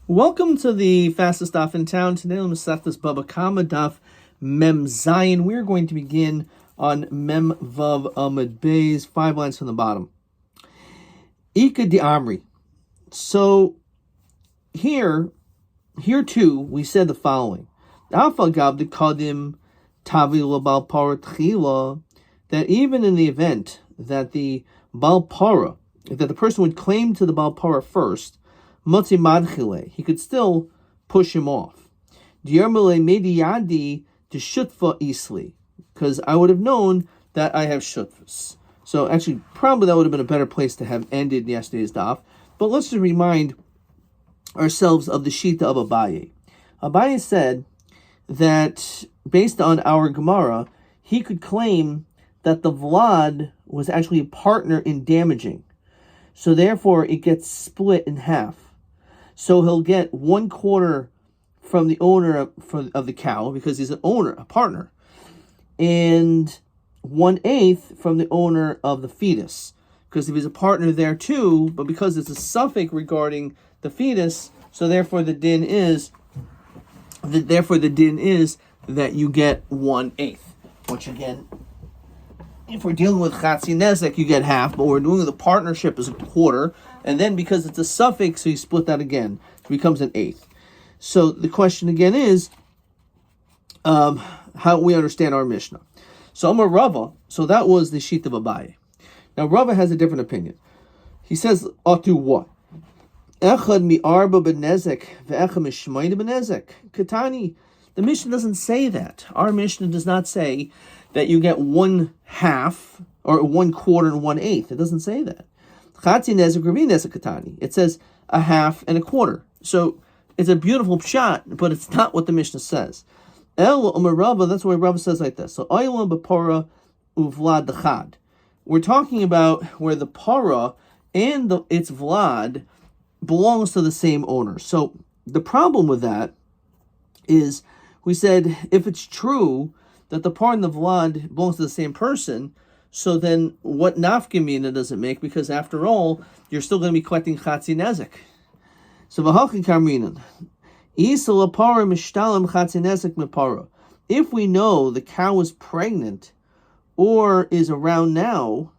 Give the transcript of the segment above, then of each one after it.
Welcome to the fastest daf in town. Today, Masechtas Bava Kama daf Mem Zayin. We're going to begin on Mem Vav Amud Beis, 5 lines from the bottom. Ika di Amri. So here too, we said the following: Alpha Gab de Kadim Tavi Labal Para Tchila. That even in the event that the Bal Para, that the person would claim to the Bal Para first, Motzi Madchile, he could still push him off. Diarmele Mediyadi to Shutfa Isli, because I would have known that I have Shutfas. So actually, probably that would have been a better place to have ended yesterday's daf. But let's just remind ourselves of the Shita of Abaye. Abaye said that based on our Gemara, he could claim that the Vlad was actually a partner in damaging. So therefore, it gets split in half. So he'll get 1/4 from the owner of the cow, because he's an owner, a partner, and 1/8 from the owner of the fetus, because if he's a partner there too, but because it's a suffix regarding the fetus, so therefore the din is that you get 1/8, which again, if we're dealing with Chatzi Nezek, you get half, but we're doing the partnership as a 1/4, and then because it's a suffix, so you split that again, it becomes an 1/8. So the question again is, how we understand our Mishnah. So Amar Rava, so that was the sheet of Abaye. Now Rava has a different opinion. He says, Atu what? Echad mi arba benezek, ve'echad mishmayda benezek. Katani. The Mishnah doesn't say that. Our Mishnah does not say that you get 1/2 or 1/4 and 1/8. It doesn't say that. Chatzi nezek, ravi nezek katani. It says 1/2 and 1/4. So it's a beautiful pshat, but it's not what the Mishnah says. El Omer Rava, that's why Rava says like this. So Oilam b'para uvlad dechad. We're talking about where the para and its vlad belongs to the same owner. So the problem with that is, we said if it's true that the par and the vlad belongs to the same person, so then what nafkamina does it make? Because after all, you're still going to be collecting chatzi nezek. So v'halchi karminan. Isa para mishtalim chatzi nezek mepara. If we know the cow is pregnant or is around now,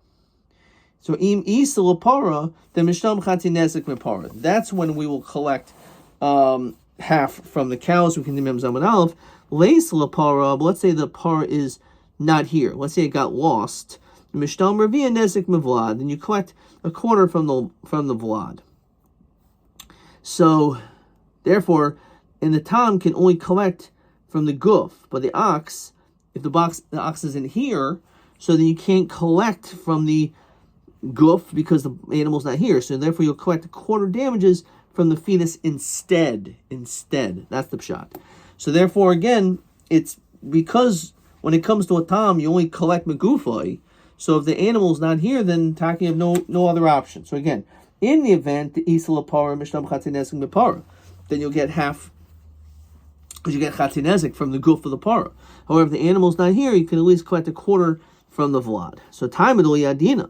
so im isa para, then mishtalim chatzi nezek mepara. That's when we will collect half from the cows. We can do Mem Zayin Aleph. Leis lapara, but let's say the par is not here. Let's say it got lost. Mishtal Ravia Nezik Mevlad, and you collect 1/4 from the Vlad. So, therefore, and the Tom can only collect from the Guf, but the ox, if the ox isn't here, so then you can't collect from the Guf because the animal's not here. So therefore, you'll collect 1/4 damages from the fetus instead. That's the pshat. So therefore, again, it's because when it comes to a tam, you only collect megufai. So if the animal's not here, then taki have no other option. So again, in the event the isla para mishtam chatzinezik mepara, then you'll get half, because you get chatzinezik from the guf of the para. However, if the animal's not here, you can at least collect 1/4 from the vlad. So time idol yadina,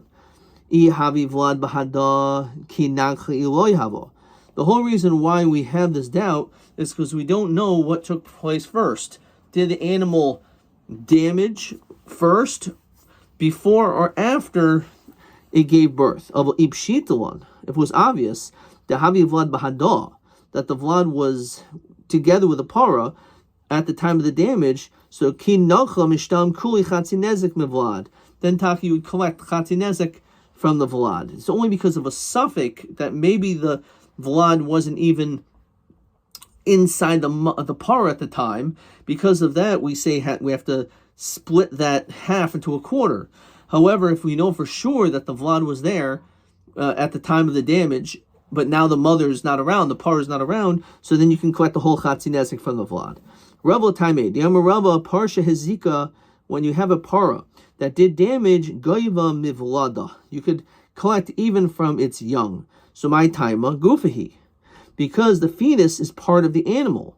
I havi vlad bahada ki nagcha iloy havo. The whole reason why we have this doubt is because we don't know what took place first. Did the animal damage first, before or after it gave birth? If it was obvious that the Vlad was together with the para at the time of the damage, so then Taki would collect chatzinezek from the Vlad. It's only because of a suffix that maybe the Vlad wasn't even inside the para at the time. Because of that, we say we have to split that half into 1/4. However, if we know for sure that the Vlad was there at the time of the damage, but now the mother is not around, the para is not around, so then you can collect the whole chatzinezik from the Vlad. Rava Taime, the Amarava Parsha Hezika, when you have a para that did damage, Goiva Mivlada, you could collect even from its young. So my taima gufahi, because the fetus is part of the animal.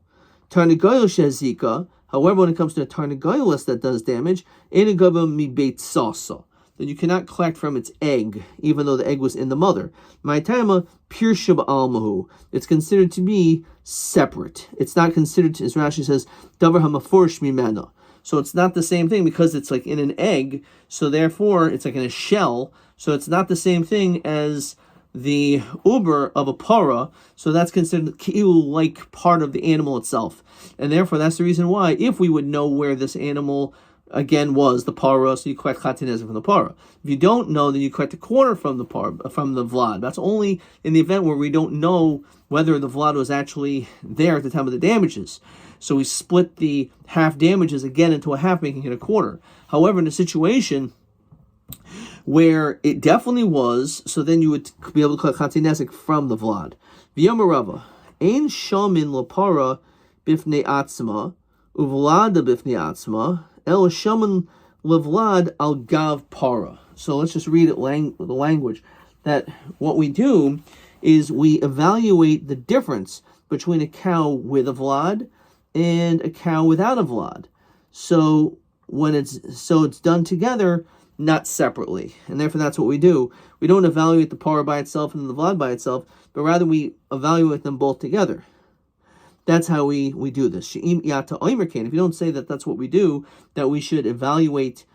Tarnagoyel shezika. However, when it comes to a tarnagoyelus that does damage, enagava mi beit sasa. then you cannot collect from its egg, even though the egg was in the mother. Ma'itama pirshub almahu. It's considered to be separate. It's not considered, as Rashi says, davar hamafurish mimena. So it's not the same thing because it's like in an egg. So therefore, it's like in a shell. So it's not the same thing as the uber of a para. So that's considered like part of the animal itself. And therefore, that's the reason why, if we would know where this animal again was the para, so you collect chatinezim from the para. If you don't know, then you collect a quarter from the from the vlad. That's only in the event where we don't know whether the vlad was actually there at the time of the damages. So we split the half damages again into a half, making it a quarter. However, in a situation where it definitely was, so then you would be able to collect chatinezim from the vlad. V'yomer Rava, ein shamin lapara bifnei atzma uvlada bifnei atzma el shaman levlad al gav para. So let's just read it the language. That what we do is we evaluate the difference between a cow with a vlad and a cow without a vlad. So it's done together, not separately, and therefore that's what we do. We don't evaluate the para by itself and the vlad by itself, but rather we evaluate them both together. That's how we do this. If you don't say that that's what we do, that we should evaluate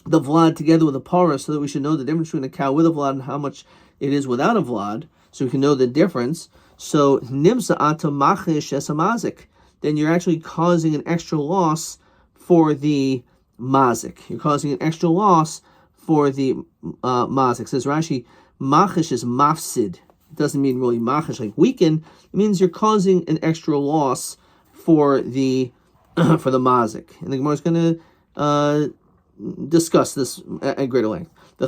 the vlad together with the para, so that we should know the difference between a cow with a vlad and how much it is without a vlad, so we can know the difference. So nimsa ata machish esamazik, then you're actually causing an extra loss for the mazik. You're causing an extra loss for the mazik. Says Rashi, machish is mafsid. It doesn't mean really machish, like weaken. It means you're causing an extra loss for the for the mazik. And the Gemara is going to discuss this at greater length. The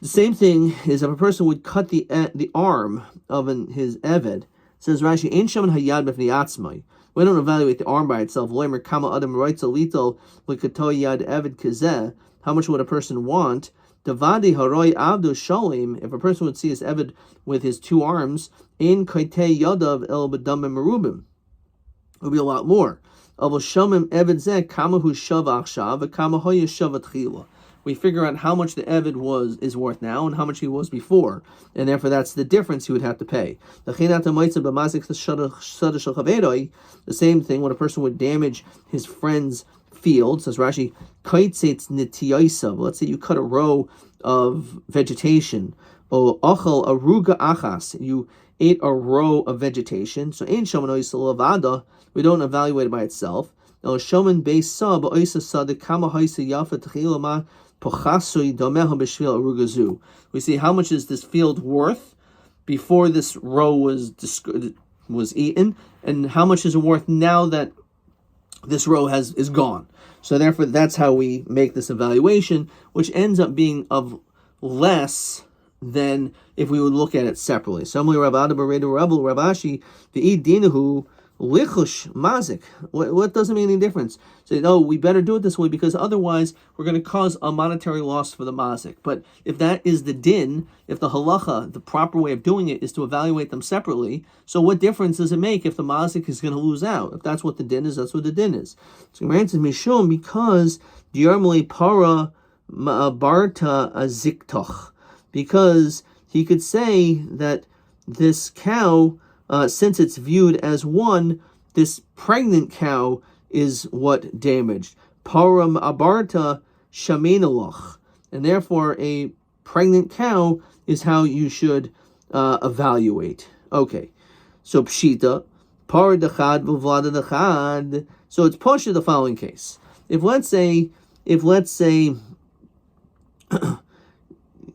same thing is if a person would cut the arm of his eved. Says Rashi, Ein shaman hayad b'fnei atzmai. We don't evaluate the arm by itself. Loimer kama adam roitzel litol l'katoy yad eved kazeh. How much would a person want? Davadi haroi avdu shalim. If a person would see his eved with his two arms, in kaitei yadav el b'damim merubim, it would be a lot more. Avol shamim eved zeh kama hu shav achshav kama hoya shav atchila. We figure out how much the eved is worth now and how much he was before, and therefore that's the difference he would have to pay. The same thing when a person would damage his friend's field, says Rashi, let's say you cut a row of vegetation, or achal aruga achas, you ate a row of vegetation, so ain't shaman oisel we don't evaluate it by itself. El shaman beis sab oisa sad kama haisa yafa tchilama. We see how much is this field worth before this row was eaten, and how much is it worth now that this row is gone. So therefore, that's how we make this evaluation, which ends up being of less than if we would look at it separately. So Rabashi the idinahu lichush mazik. What doesn't make any difference? Say, no, we better do it this way because otherwise we're going to cause a monetary loss for the mazik. But if that is the din, if the halacha, the proper way of doing it is to evaluate them separately, so what difference does it make if the mazik is going to lose out? If that's what the din is, that's what the din is. So the answer is mishum, because diarmale para barta aziktoch, because he could say that this cow, since it's viewed as one, this pregnant cow is what damaged. Param abarta shamenaloch. And therefore, a pregnant cow is how you should evaluate. Okay. So pshita, par dechad v'vlada dechad. So it's pasha the following case. If let's say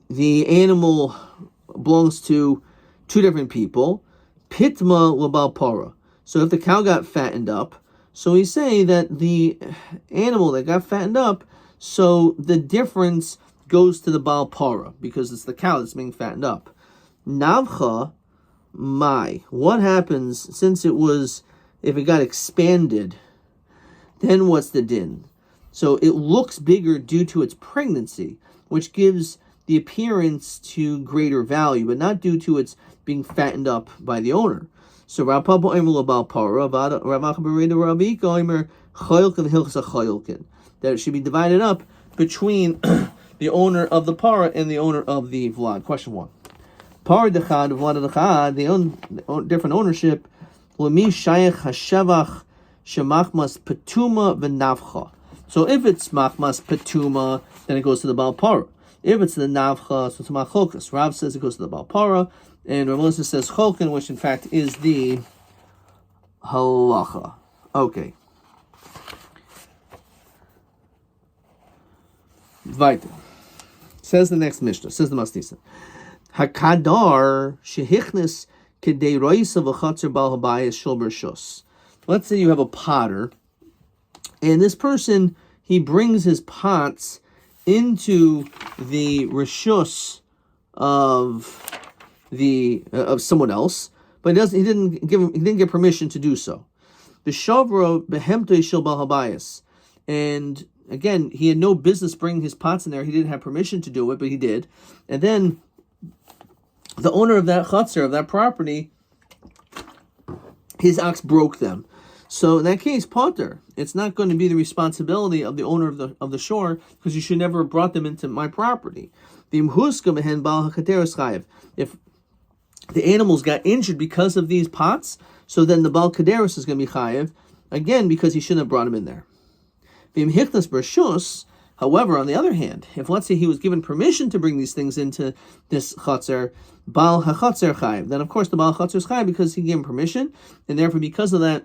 the animal belongs to two different people, pitma labal para. So if the cow got fattened up, so we say that the animal that got fattened up, so the difference goes to the bal para because it's the cow that's being fattened up. Navcha mai. What happens since if it got expanded, then what's the din? So it looks bigger due to its pregnancy, which gives the appearance to greater value, but not due to its being fattened up by the owner. So Rapapa Omer Labal Para, Ravach Bereda Rabbi Omer Choylkin hilchas choylkin, that it should be divided up between the owner of the para and the owner of the vlad. Question 1. Para dechad, vlad dechad, they own different ownership. L'mi shayach hashevach shemachmas petuma v'navcha. So if it's machmas petuma, then it goes to the Baal Para. If it's the navcha, so it's machokas. Rav says it goes to the Baal Para, and Rav Melissa says cholkin, which in fact is the halacha. Okay. Weiter. Says the next Mishnah. Says the Mastisa. Hakadar shehichnis kedei roisa v'chatzer bal habayis shel bershus. Let's say you have a potter, and this person, he brings his pots into the rishus of someone else, but he didn't get permission to do so. The shavro behemtoi shel bal habayis, and again, he had no business bringing his pots in there. He didn't have permission to do it, but he did. And then the owner of that chutzner, of that property, his ox broke them. So in that case, potter, it's not going to be the responsibility of the owner of the shore, because you should never have brought them into my property. If the animals got injured because of these pots, so then the Baal Kaderos is going to be chayev, again, because he shouldn't have brought them in there. However, on the other hand, if let's say he was given permission to bring these things into this chatzar, Baal HaChatzar chayev, then of course the Baal HaChatzar is chayev because he gave him permission, and therefore because of that,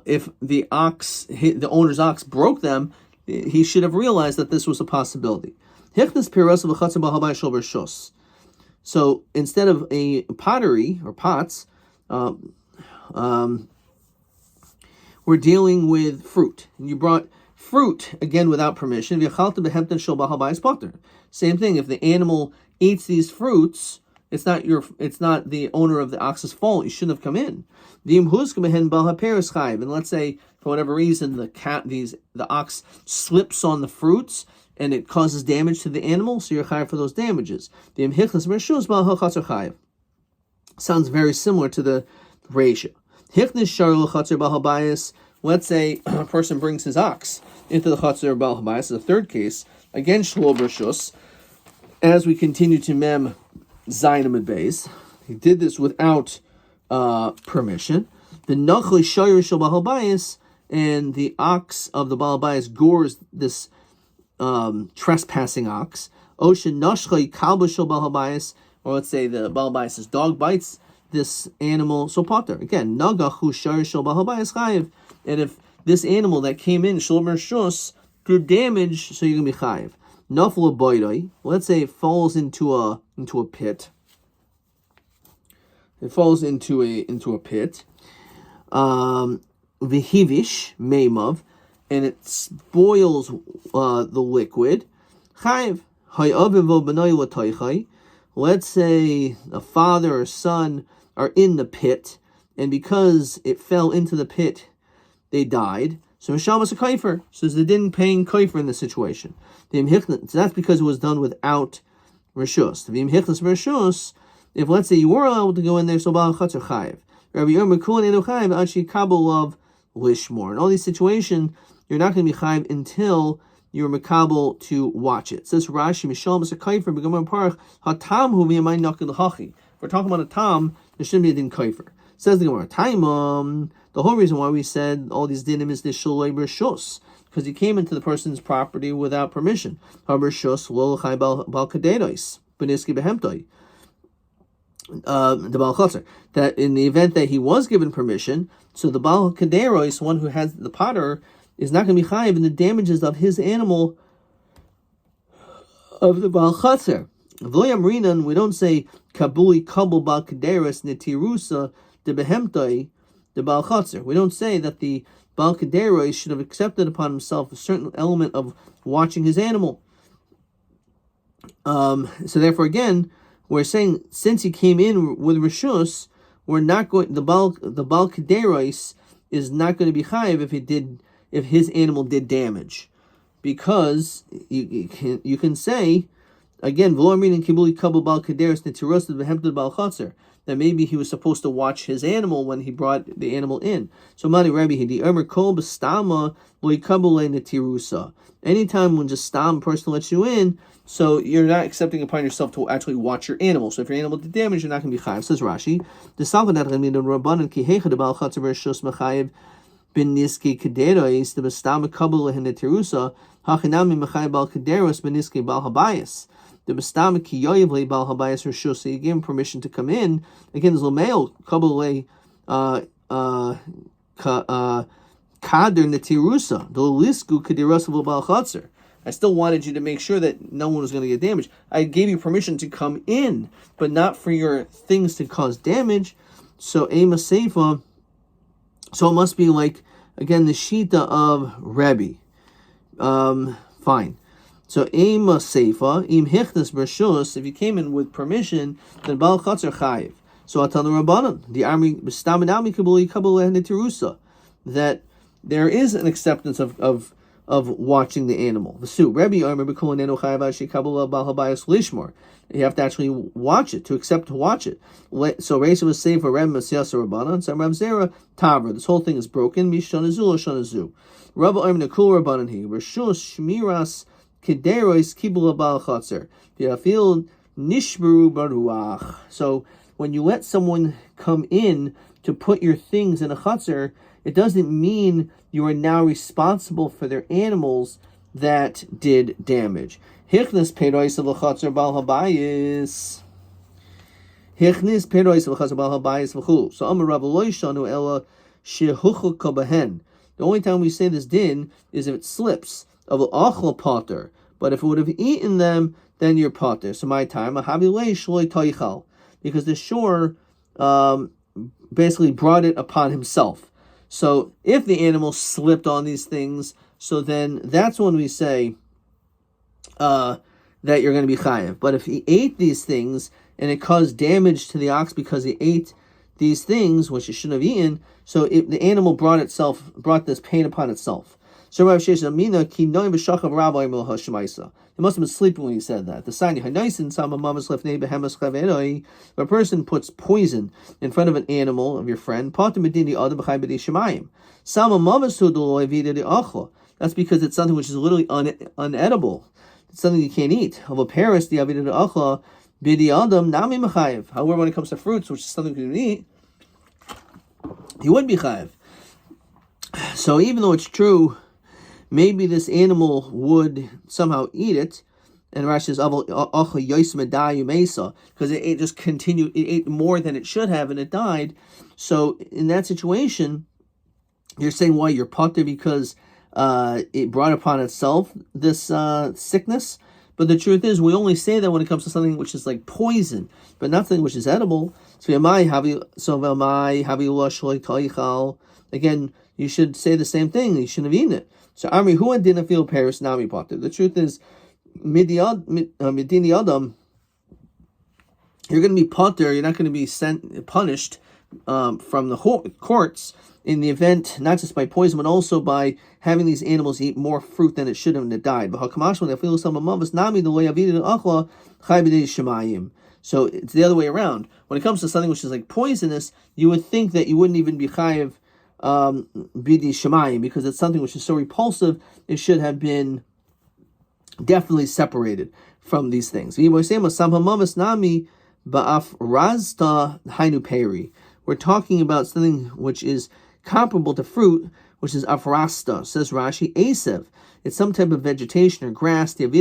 if the owner's ox broke them, he should have realized that this was a possibility. So instead of a pottery or pots, we're dealing with fruit. And you brought fruit, again, without permission. Same thing, if the animal eats these fruits, it's not the owner of the ox's fault. You shouldn't have come in. And let's say, for whatever reason, the ox slips on the fruits, and it causes damage to the animal, so you're chayav for those damages. Sounds very similar to the ratio. Let's say a person brings his ox into the chatzar bal habayis, the third case, again shlo b'rshus, as we continue to mem zayin and beis. He did this without permission. The nachli shayir shel bal habayis, and the ox of the bal habayis gores this trespassing ox. Oshin nashchai kalba shel bal habayis, or let's say the bal habayis' dog bites this animal, so potter. Again, nagachu shayir shel bal habayis chayiv. And if this animal that came in, shel mershus, did damage, so you're going to be chayiv. Nafla boidoi, let's say it falls into a pit. It falls into a pit. Vihivish meimav, and it spoils the liquid. Chayiv. Hayavivo b'nai l'taychai. Let's say a father or son are in the pit, and because it fell into the pit, they died. So Mishal was a kaifer, so they didn't pay kaifer in this situation. So that's because it was done without rishus. If let's say you were able to go in there, so Baal Chatzar chayiv. Rabbi Yomi chayiv actually kabul of lishmor. In all these situations, you're not going to be chayiv until you're makabel to watch it. It says Rashi Mishal was a kaifer b'gamar parach hatam hu v'yamay nakil hachi. If we're talking about a tam, there shouldn't be a din kaifer. Says the Gemara, Taimam, the whole reason why we said all these dinim is this shaloi b'rshus, because he came into the person's property without permission. B'rshus lo l'chai bal kaderos b'niski behemtoi. The Baal Chatzar, that in the event that he was given permission, so the Baal Kaderos, one who has the potter, is not going to be chayiv in the damages of his animal of the Baal Chatzar. V'loyam we don't say kabuli kabul Baal Kaderos netirusa de behemtoi the Baal Chatzar. We don't say that the Baal Kaderos should have accepted upon himself a certain element of watching his animal. So therefore, again, we're saying since he came in with rishus, we're not going. The Baal Kaderos is not going to be chayiv if his animal did damage, because you can say Again, that maybe he was supposed to watch his animal when he brought the animal in. So Mani Rabbi Hidi Kol B'Stama Netirusa. Anytime when just Stam person lets you in, so you're not accepting upon yourself to actually watch your animal. So if your animal did damage, you're not going to be chayiv. Says Rashi, the Salvadat Ramin Rabbanan Ki Hecha the Baal Chatzar Bereshus Mechayiv bin Niski Kederos the B'Stama Kabul Netirusa Hachinami Mechayiv Baal Kederos bin Niski Baal Habayis. The B'Stama Ki Yoyev Le Baal Habayis Reshus. So you give him permission to come in. Again, there's L'Meil Kabul Le Kader Netirusa the Lisku Kederos Baal Chatzar. I still wanted you to make sure that no one was going to get damaged. I gave you permission to come in, but not for your things to cause damage. So Ema Seifa, so it must be like, again, the Shita of Rabbi. Fine. So Ema Seifa, Im Hichnas Bershus, if you came in with permission, then Baal Chatzar Chayiv. So Atan Rabbanan, the army, B'Staminami Kabuli Kabul Netirusa, that there is an acceptance of watching the animal. You have to actually watch it, to accept to watch it. So Reisa was saved for Rem Masyasa Rabbanan, some Rem Zera Tavra. This whole thing is broken. Mishanazu Shanazu. Rabba Arm Nakul Rabbanan he. Rishus Shmiras Kederois Kibula Bal Chatzer. Yafil Nishbaru Baruach. So when you let someone come in to put your things in a chatzer, it doesn't mean you are now responsible for their animals that did damage. Hichnis perois l'chatzer bal habayis. Hichnis perois l'chatzer bal habayis v'chulu. So Amar Rabbi lo yishanu ela shehuchu kabahen. The only time we say this din is if it slips of l'achla potter. But if it would have eaten them, then you're potter. So my time ahavi lei shloi toichal, because the shore basically brought it upon himself. So if the animal slipped on these things, so then that's when we say that you're going to be chayiv. But if he ate these things and it caused damage to the ox because he ate these things, which it shouldn't have eaten, so the animal brought this pain upon itself. So Rav Sheish Amina ki noim b'shachav Rabbi Hashemaisa. He must have been sleeping when he said that. The sign Hanaisin sama mamas lefnei behemas chaveroi. If a person puts poison in front of an animal of your friend, patim medini adam b'chay b'di shemayim. Sama mamas huduloi vida de achla. That's because it's something which is literally unedible. It's something you can't eat. Of a paris the avida de achla b'di adam nami mechayev. However, when it comes to fruits, which is something you can eat, you would be chayev. So even though it's true, maybe this animal would somehow eat it, and Rashi says, because it just continued, it ate more than it should have, and it died. So in that situation, you're saying why you're potter because it brought upon itself this sickness. But the truth is, we only say that when it comes to something which is like poison, but not something which is edible. Again, you should say the same thing. You shouldn't have eaten it. So Amri, who didn't feel Paris Nami Potter? The truth is, Midini Adam, you're going to be Potter. You're not going to be punished from the courts in the event, not just by poison, but also by having these animals eat more fruit than it should have and it died. So it's the other way around. When it comes to something which is like poisonous, you would think that you wouldn't even be chayiv bidi shemayim, because it's something which is so repulsive, it should have been definitely separated from these things. We're talking about something which is comparable to fruit, which is afrasta. Says Rashi, asev. It's some type of vegetation or grass. This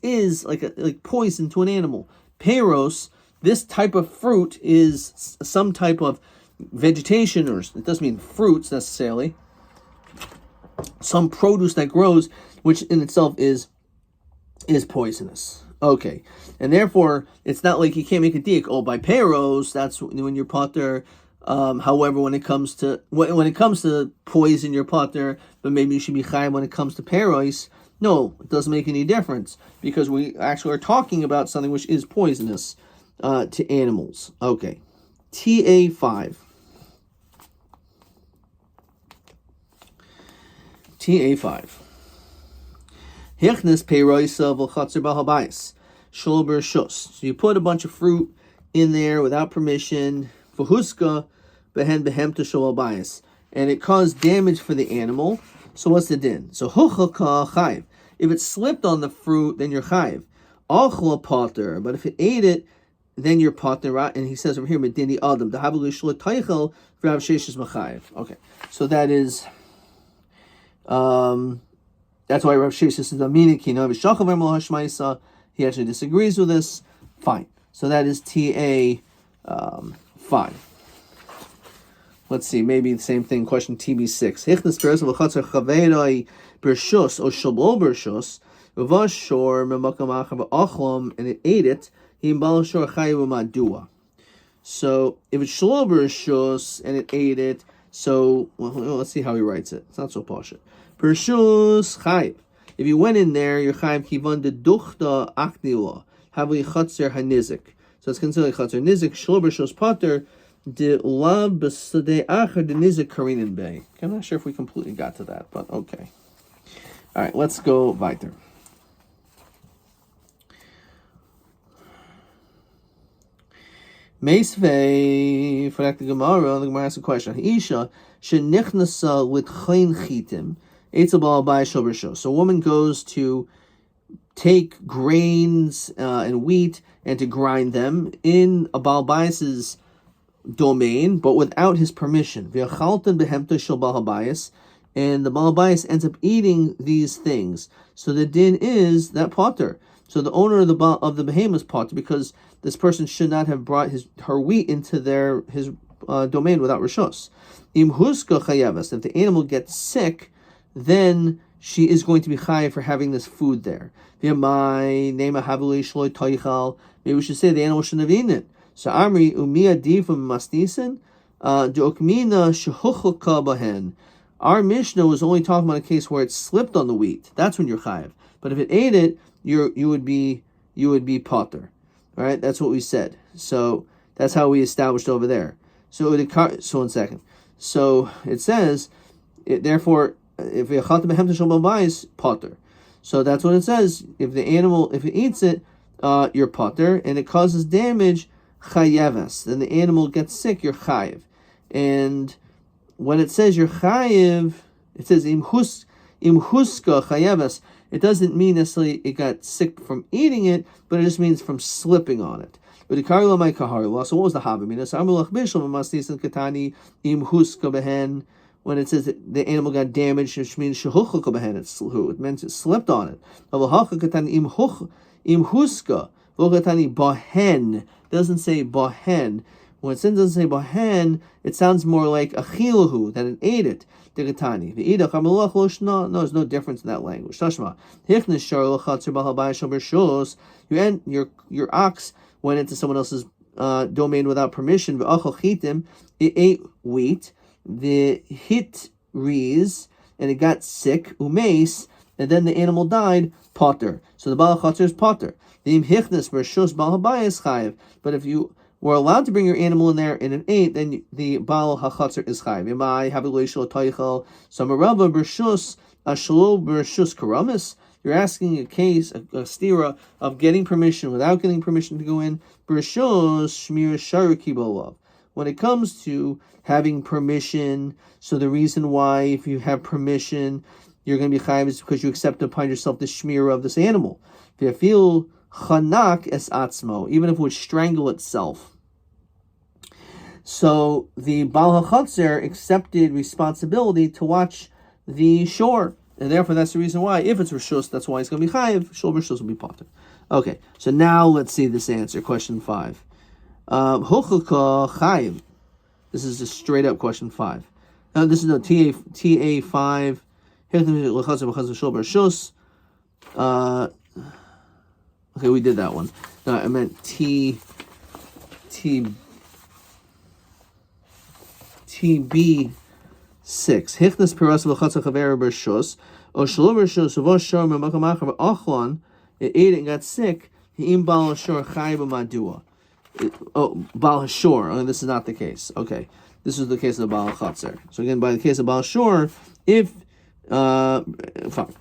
is like poison to an animal. Peros, this type of fruit is some type of vegetation, or it doesn't mean fruits necessarily. Some produce that grows, which in itself is poisonous. Okay, and therefore it's not like you can't make a diak. Oh, by peros, that's when you're potter. However, when it comes to poison, you're potter, but maybe you should be chayim when it comes to peros. No, it doesn't make any difference, because we actually are talking about something which is poisonous to animals. Okay, TA5. TA5. Hichnes peiroisa v'chatzer b'habayis. Shol b'rshus. So you put a bunch of fruit in there without permission. V'huska behen behemta shol b'habayis. And it caused damage for the animal. So what's the din? So huchaka chayiv. If it slipped on the fruit, then you're chayiv. Achla potter. But if it ate it, then you're potter. And he says over here, medini adam. The habalu shlo teichel v'rav sheshes machayiv. Okay. So that is... that's why Rav Sheshes says he actually disagrees with this. Fine. So that is TA 5. Let's see, maybe the same thing. Question TB6. Hichnas peres v'chatzer chaveiroi bershus o shabol bershus v'vashor memakam achav achlam, and it ate it. He imbalashor chayiv madua. So if it's shalom bershus and it ate it, so let's see how he writes it. It's not so posh. Bershus chayiv. If you went in there, you're chayiv kivan de duchta aknila havli chatzer hanizik. So it's considered chatzer nizik. Shalom bershus pater. De lab b'sadei acher de nizik karinin bay. I'm not sure if we completely got to that, but okay. All right, let's go weiter. Meisvei, for the Gemara asks a question. Isha shenichnasa with chayin chitim eitzel bal bay shobersho. So a woman goes to take grains and wheat and to grind them in a bal bayis's domain, but without his permission. And the Balabayas ends up eating these things. So the din is that potter. So the owner of the behemoth is potter, because this person should not have brought her wheat into his domain without rishos. If the animal gets sick, then she is going to be chayav for having this food there. Maybe we should say the animal shouldn't have eaten it. So Amri Umia Diva Masnisen Dokmina Shehuchaka Bahen. Our Mishnah was only talking about a case where it slipped on the wheat. That's when you're chayiv. But if it ate it, you would be potter. All right, that's what we said. So that's how we established over there. So 1 second. So it says, therefore, if Yachat Behem Teshom Bayis, potter. So that's what it says. If it eats it, you're potter, and it causes damage. Chayeves. Then the animal gets sick, you're chayev. And when it says you're chayev, it says imhuska chayeves. It doesn't mean necessarily it got sick from eating it, but it just means from slipping on it. So what was the havamina? When it says that the animal got damaged, which means shehuchaka behen, it meant it slipped on it. Imhuska bahen. Doesn't say bahen. When it doesn't say bahen, it sounds more like achilahu, that it ate it. Digatani. No, there's no difference in that language. Tashma. Your ox went into someone else's domain without permission. It ate wheat. The hit rees, and it got sick. Umeis, and then the animal died. Potter. So the Baal Chatzar is potter. But if you were allowed to bring your animal in there and it ate, then the Baal HaChatzar is chayiv. You're asking a case, a stira, of getting permission without getting permission to go in. When it comes to having permission, so the reason why, if you have permission, you're going to be chayiv is because you accept upon yourself the shmira of this animal. If you feel chanak es atzmo, even if it would strangle itself. So the Baal HaChatzar accepted responsibility to watch the shore, and therefore that's the reason why, if it's rishus, that's why it's going to be chayiv. Shul rishus will be potter. Okay, so now let's see this answer. Question 5. Hochaka chayiv. This is just straight up question 5. This is no TA 5. Okay, we did that one. No, I meant TB6. Hichnas piras v'chatzah chaver b'rshus, o shelo b'rshus uvo shor memakam acher v'achlon. It ate it and got sick. Im bal hashor chayiv b'madua. Oh, bal hashor. Oh, this is not the case. Okay, this is the case of the Baal Chatzar. So again, by the case of Baal Hashor, if fine.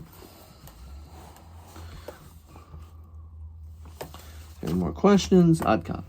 Any more questions? Adkan.